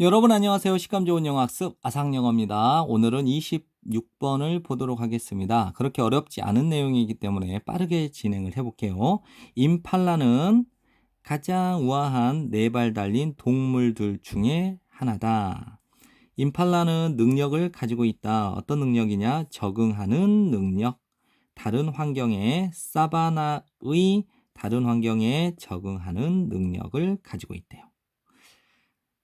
여러분 안녕하세요. 식감 좋은 영어 학습 아상영어입니다. 오늘은 26번을 보도록 하겠습니다. 그렇게 어렵지 않은 내용이기 때문에 빠르게 진행을 해볼게요. 임팔라는 가장 우아한 네 발 달린 동물들 중에 하나다. 임팔라는 능력을 가지고 있다. 어떤 능력이냐? 적응하는 능력. 다른 환경에 사바나의 다른 환경에 적응하는 능력을 가지고 있대요.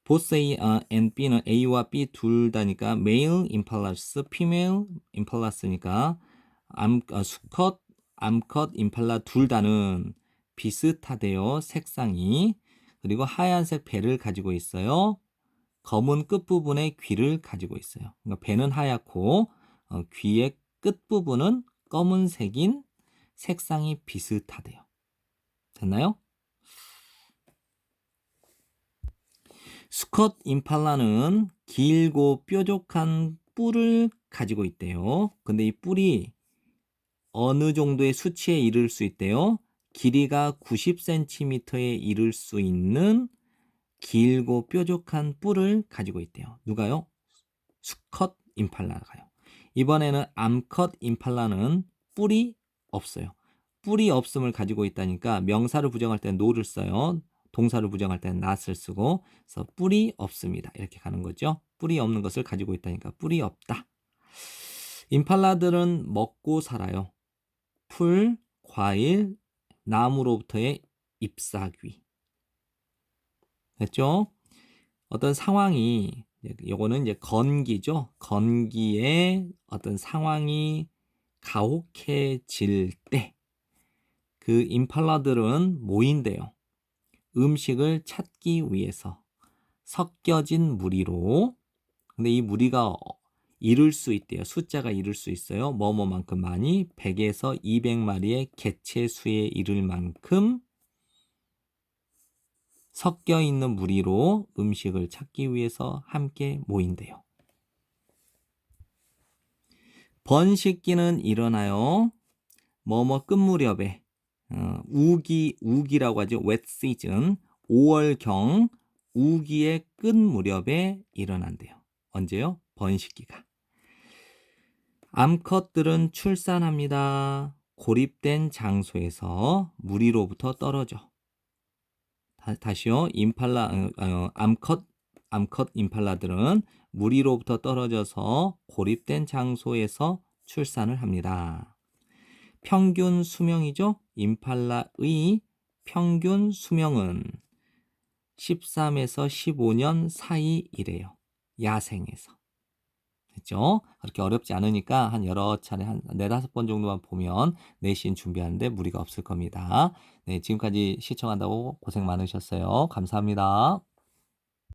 보th A and B는 A와 B 둘 다니까 male impala's, female impala스니까 수컷, 암컷 임팔라 둘 다는 비슷하대요. 색상이. 그리고 하얀색 배를 가지고 있어요. 검은 끝부분에 귀를 가지고 있어요. 그러니까 배는 하얗고 귀의 끝부분은 검은색인 색상이 비슷하대요. 됐나요? 수컷 임팔라는 길고 뾰족한 뿔을 가지고 있대요. 근데 이 뿔이 어느 정도의 수치에 이를 수 있대요. 길이가 90cm에 이를 수 있는 길고 뾰족한 뿔을 가지고 있대요. 누가요? 수컷 임팔라가요. 이번에는 암컷 임팔라는 뿔이 없어요. 뿔이 없음을 가지고 있다니까 명사를 부정할 때 no를 써요. 동사를 부정할 때는 not을 쓰고, 그래서 뿔이 없습니다. 이렇게 가는 거죠. 뿔이 없는 것을 가지고 있다니까 뿔이 없다. 임팔라들은 먹고 살아요. 풀, 과일, 나무로부터의 잎사귀. 됐죠? 어떤 상황이, 요거는 이제 건기죠. 건기에 어떤 상황이 가혹해질 때 그 임팔라들은 모인대요. 음식을 찾기 위해서 섞여진 무리로. 근데 이 무리가 이룰 수 있대요. 숫자가 이룰 수 있어요. 뭐뭐만큼 많이 100에서 200마리의 개체 수에 이를 만큼 섞여 있는 무리로 음식을 찾기 위해서 함께 모인대요. 번식기는 일어나요. 뭐뭐 끝 무렵에 우기라고 하죠. wet season. 5월경 우기의 끝 무렵에 일어난대요. 언제요? 번식기가. 암컷들은 출산합니다. 고립된 장소에서 무리로부터 떨어져. 다시요. 암컷 임팔라들은 무리로부터 떨어져서 고립된 장소에서 출산을 합니다. 평균 수명이죠. 임팔라의 평균 수명은 13에서 15년 사이이래요. 야생에서. 됐죠? 그렇게 어렵지 않으니까 한 여러 차례 한 4-5번 정도만 보면 내신 준비하는데 무리가 없을 겁니다. 네, 지금까지 시청한다고 고생 많으셨어요. 감사합니다.